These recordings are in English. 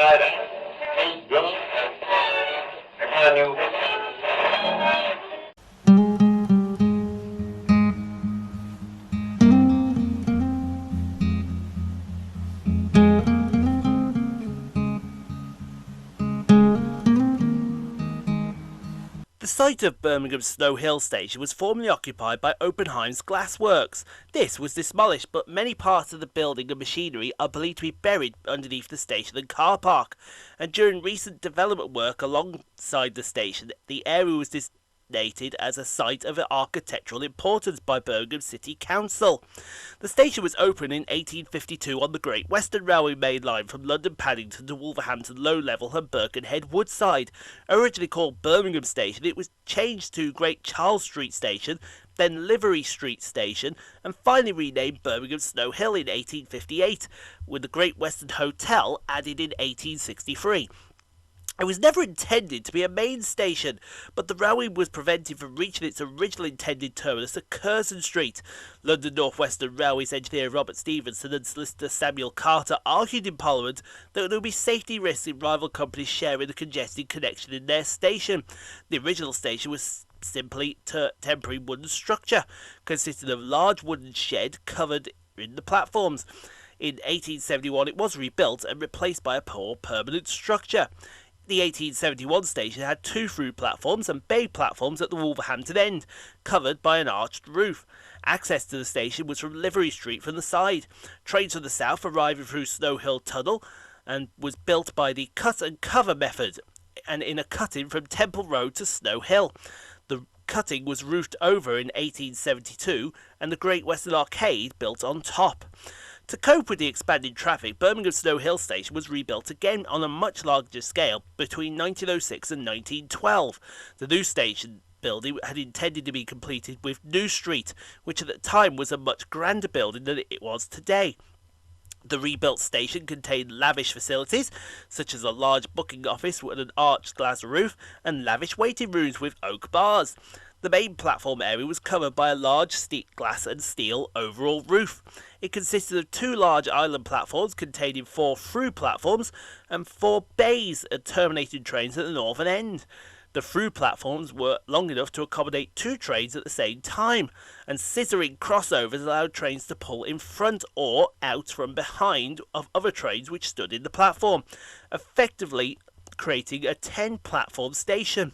The site of Birmingham Snow Hill station was formerly occupied by Oppenheim's Glass Works. This was demolished, but many parts of the building and machinery are believed to be buried underneath the station and car park. And during recent development work alongside the station, the area was designated as a site of architectural importance by Birmingham City Council. The station was opened in 1852 on the Great Western Railway main line from London Paddington to Wolverhampton Low Level and Birkenhead Woodside. Originally called Birmingham Station, it was changed to Great Charles Street Station, then Livery Street Station, and finally renamed Birmingham Snow Hill in 1858, with the Great Western Hotel added in 1863. It was never intended to be a main station, but the railway was prevented from reaching its original intended terminus at Curzon Street. London North Western Railway's engineer Robert Stephenson and solicitor Samuel Carter argued in Parliament that there would be safety risks in rival companies sharing the congested connection in their station. The original station was simply temporary wooden structure, consisting of a large wooden shed covered in the platforms. In 1871 it was rebuilt and replaced by a more permanent structure. The 1871 station had two through platforms and bay platforms at the Wolverhampton end, covered by an arched roof. Access to the station was from Livery Street from the side. Trains from the south arriving through Snow Hill Tunnel and was built by the cut and cover method, and in a cutting from Temple Road to Snow Hill. The cutting was roofed over in 1872 and the Great Western Arcade built on top. To cope with the expanding traffic, Birmingham Snow Hill Station was rebuilt again on a much larger scale between 1906 and 1912. The new station building had intended to be completed with New Street, which at the time was a much grander building than it was today. The rebuilt station contained lavish facilities, such as a large booking office with an arched glass roof and lavish waiting rooms with oak bars. The main platform area was covered by a large glass and steel overall roof. It consisted of two large island platforms containing 4 through platforms and 4 bays and terminating trains at the northern end. The through platforms were long enough to accommodate 2 trains at the same time, and scissoring crossovers allowed trains to pull in front or out from behind of other trains which stood in the platform, effectively creating a 10-platform station.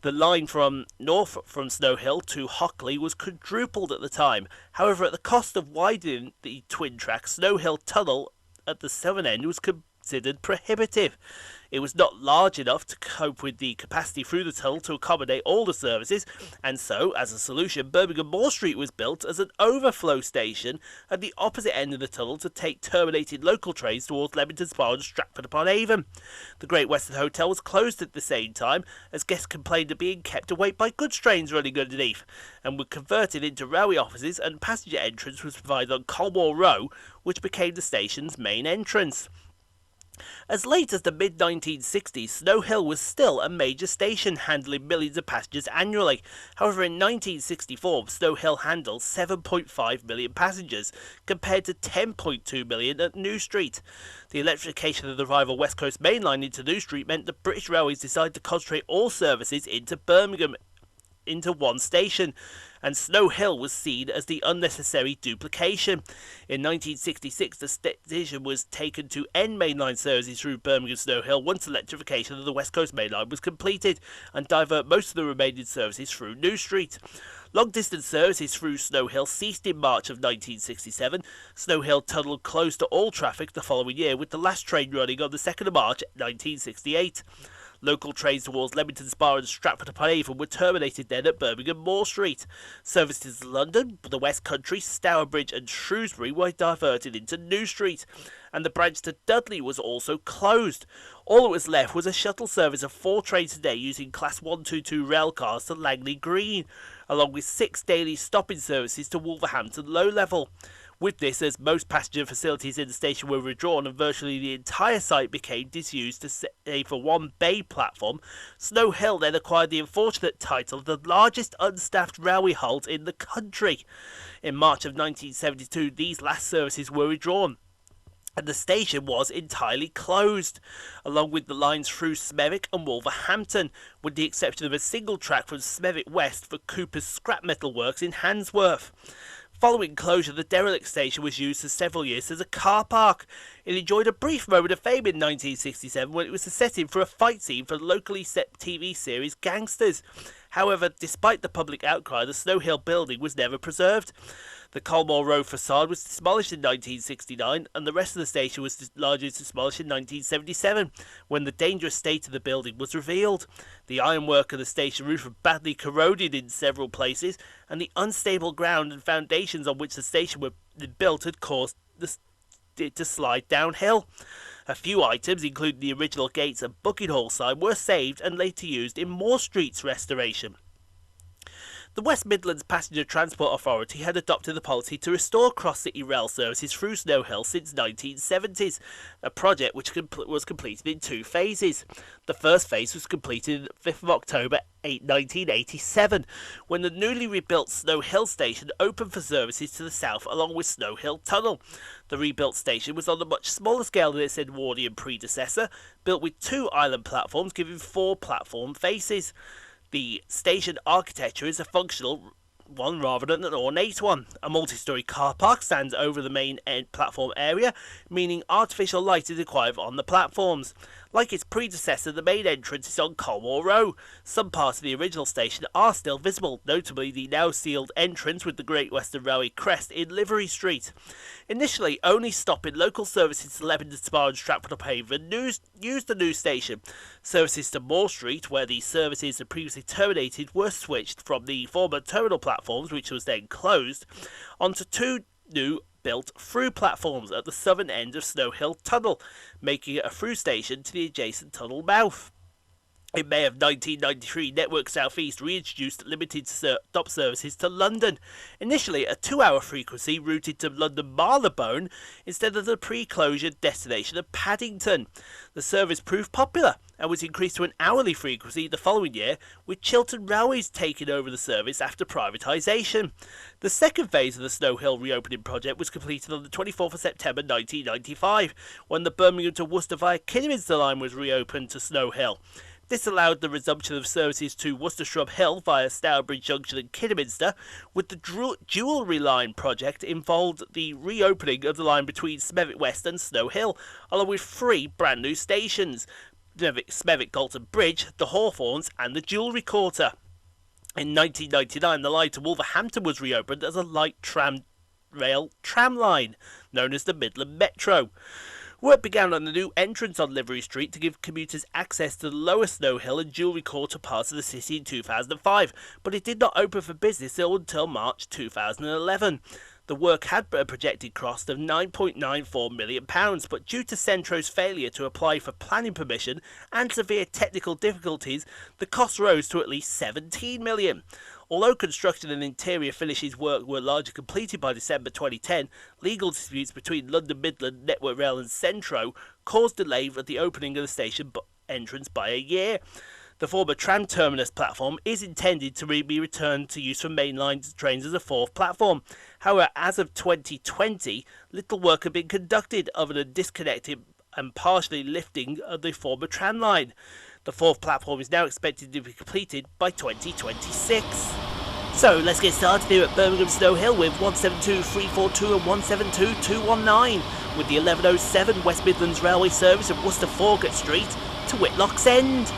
The line from north from Snow Hill to Hockley was quadrupled at the time. However, at the cost of widening the twin-track Snow Hill Tunnel at the southern end was considered prohibitive. It was not large enough to cope with the capacity through the tunnel to accommodate all the services, and so, as a solution, Birmingham Moor Street was built as an overflow station at the opposite end of the tunnel to take terminated local trains towards Leamington Spa and Stratford-upon-Avon. The Great Western Hotel was closed at the same time, as guests complained of being kept awake by goods trains running underneath, and were converted into railway offices, and passenger entrance was provided on Colmore Row, which became the station's main entrance. As late as the mid-1960s, Snow Hill was still a major station, handling millions of passengers annually. However, in 1964, Snow Hill handled 7.5 million passengers, compared to 10.2 million at New Street. The electrification of the rival West Coast Main Line into New Street meant that British Railways decided to concentrate all services into Birmingham into one station, and Snow Hill was seen as the unnecessary duplication. In 1966, the decision was taken to end mainline services through Birmingham Snow Hill once electrification of the West Coast Main Line was completed, and divert most of the remaining services through New Street. Long-distance services through Snow Hill ceased in March of 1967. Snow Hill Tunnel closed to all traffic the following year, with the last train running on the 2nd of March 1968. Local trains towards Leamington Spa and Stratford-upon-Avon were terminated then at Birmingham Moor Street. Services to London, the West Country, Stourbridge and Shrewsbury were diverted into New Street, and the branch to Dudley was also closed. All that was left was a shuttle service of 4 trains a day using Class 122 rail cars to Langley Green, along with 6 daily stopping services to Wolverhampton Low Level. With this, as most passenger facilities in the station were withdrawn and virtually the entire site became disused to save for one bay platform, Snow Hill then acquired the unfortunate title of the largest unstaffed railway halt in the country. In March of 1972, these last services were withdrawn, and the station was entirely closed, along with the lines through Smethwick and Wolverhampton, with the exception of a single track from Smethwick West for Cooper's scrap metal works in Handsworth. Following closure, the derelict station was used for several years as a car park. It enjoyed a brief moment of fame in 1967 when it was the setting for a fight scene for the locally set TV series Gangsters. However, despite the public outcry, the Snow Hill building was never preserved. The Colmore Road facade was demolished in 1969, and the rest of the station was largely demolished in 1977, when the dangerous state of the building was revealed. The ironwork of the station roof was badly corroded in several places, and the unstable ground and foundations on which the station was built had caused it to slide downhill. A few items, including the original gates and booking hall sign, were saved and later used in Moor Street's restoration. The West Midlands Passenger Transport Authority had adopted the policy to restore cross-city rail services through Snow Hill since 1970s, a project which was completed in two phases. The first phase was completed on 5th of October 1987, when the newly rebuilt Snow Hill station opened for services to the south along with Snow Hill Tunnel. The rebuilt station was on a much smaller scale than its Edwardian predecessor, built with two island platforms giving four platform faces. The station architecture is a functional one rather than an ornate one. A multi-storey car park stands over the main platform area, meaning artificial light is required on the platforms. Like its predecessor, the main entrance is on Colmore Row. Some parts of the original station are still visible, notably the now sealed entrance with the Great Western Railway crest in Livery Street. Initially only stopping local services to Leamington Spa and Stratford-upon-Avon used the new station. Services to Moor Street, where the services had previously terminated, were switched from the former terminal platforms, which was then closed, onto two new built through platforms at the southern end of Snow Hill Tunnel, making it a through station to the adjacent tunnel mouth. In May of 1993, Network South East reintroduced limited stop services to London, initially a 2-hour frequency routed to London Marylebone instead of the pre-closure destination of Paddington. The service proved popular and was increased to an hourly frequency the following year, with Chiltern Railways taking over the service after privatisation. The second phase of the Snow Hill reopening project was completed on the 24th of September 1995, when the Birmingham to Worcester via Kidderminster line was reopened to Snow Hill. This allowed the resumption of services to Worcester Shrub Hill via Stourbridge Junction and Kidderminster, with the Jewellery Line project involved the reopening of the line between Smethwick West and Snow Hill, along with 3 brand new stations: Smethwick Galton Bridge, the Hawthorns and the Jewellery Quarter. In 1999, the line to Wolverhampton was reopened as a light rail tram line, known as the Midland Metro. Work began on the new entrance on Livery Street to give commuters access to the lower Snow Hill and Jewellery Quarter parts of the city in 2005, but it did not open for business until March 2011. The work had a projected cost of £9.94 million, but due to Centro's failure to apply for planning permission and severe technical difficulties, the cost rose to at least £17 million. Although construction and interior finishes work were largely completed by December 2010, legal disputes between London Midland, Network Rail and Centro caused delay at the opening of the station entrance by a year. The former tram terminus platform is intended to be returned to use for mainline trains as a fourth platform. However, as of 2020, little work had been conducted other than disconnecting and partially lifting of the former tram line. The fourth platform is now expected to be completed by 2026. So let's get started here at Birmingham Snow Hill with 172-342 and 172-219 with the 1107 West Midlands Railway service of Worcester Falkirk Street to Whitlock's End.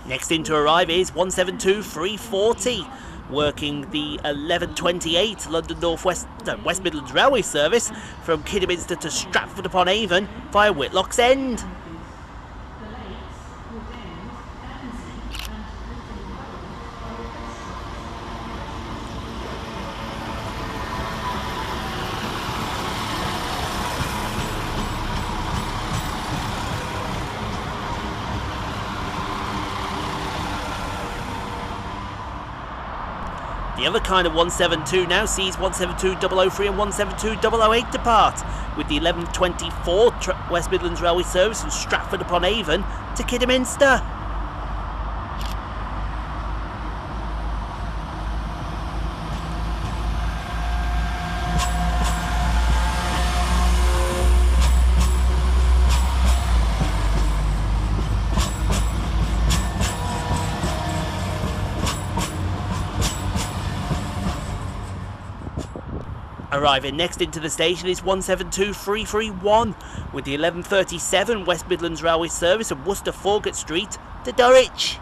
Next in to arrive is 172-340, working the 1128 West Midlands Railway service from Kidderminster to Stratford-upon-Avon via Whitlock's End. The other kind of 172 now sees 172003 and 172008 depart, with the 11:24 West Midlands Railway service from Stratford-upon-Avon to Kidderminster. Arriving next into the station is 172331, with the 11:37 West Midlands Railway service of Worcester-Foregate Street to Dulwich.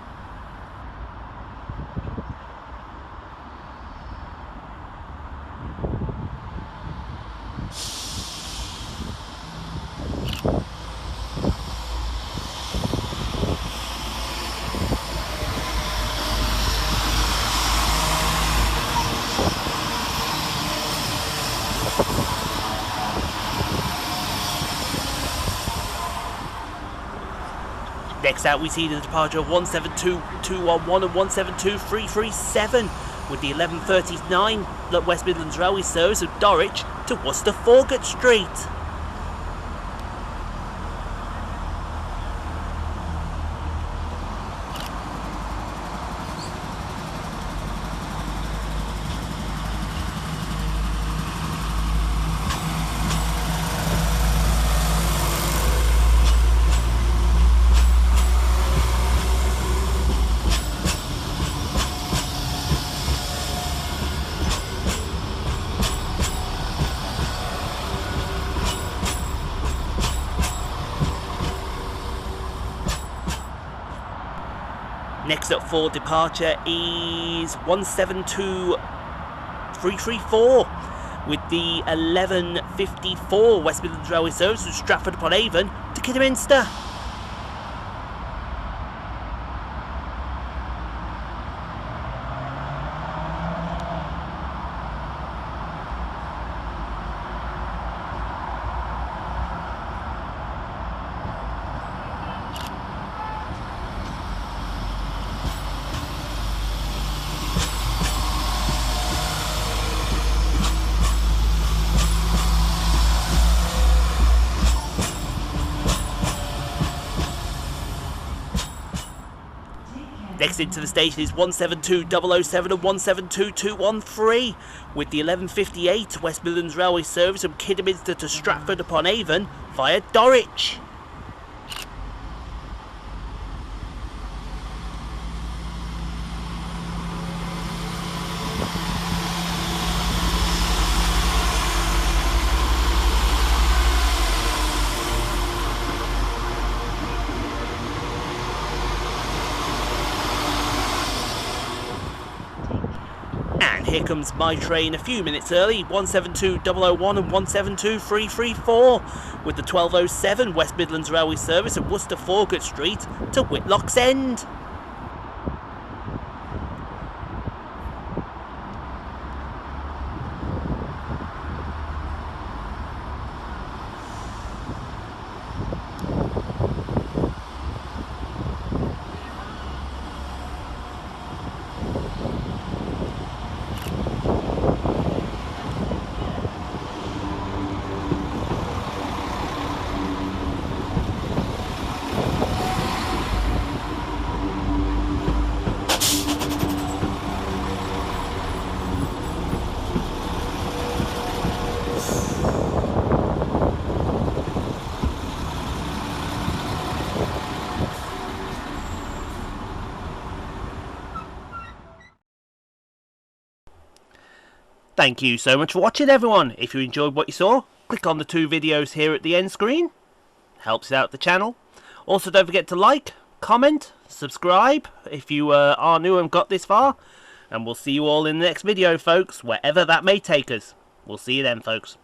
Next out we see the departure of 172211 and 172337, with the 11:39 West Midlands Railway service of Dulwich to Worcester-Foregate Street. Next up for departure is 172334, with the 11:54 West Midlands Railway service from Stratford-upon-Avon to Kidderminster. Next into the station is 172007 and 172213, with the 11:58 West Midlands Railway service from Kidderminster to Stratford-upon-Avon via Dulwich. Here comes my train a few minutes early, 172001 and 172334, with the 12:07 West Midlands Railway service at Worcester-Foregate Street to Whitlock's End. Thank you so much for watching, everyone. If you enjoyed what you saw, click on the 2 videos here at the end screen. Helps out the channel. Also, don't forget to like, comment, subscribe if you are new and got this far. And we'll see you all in the next video, folks, wherever that may take us. We'll see you then, folks.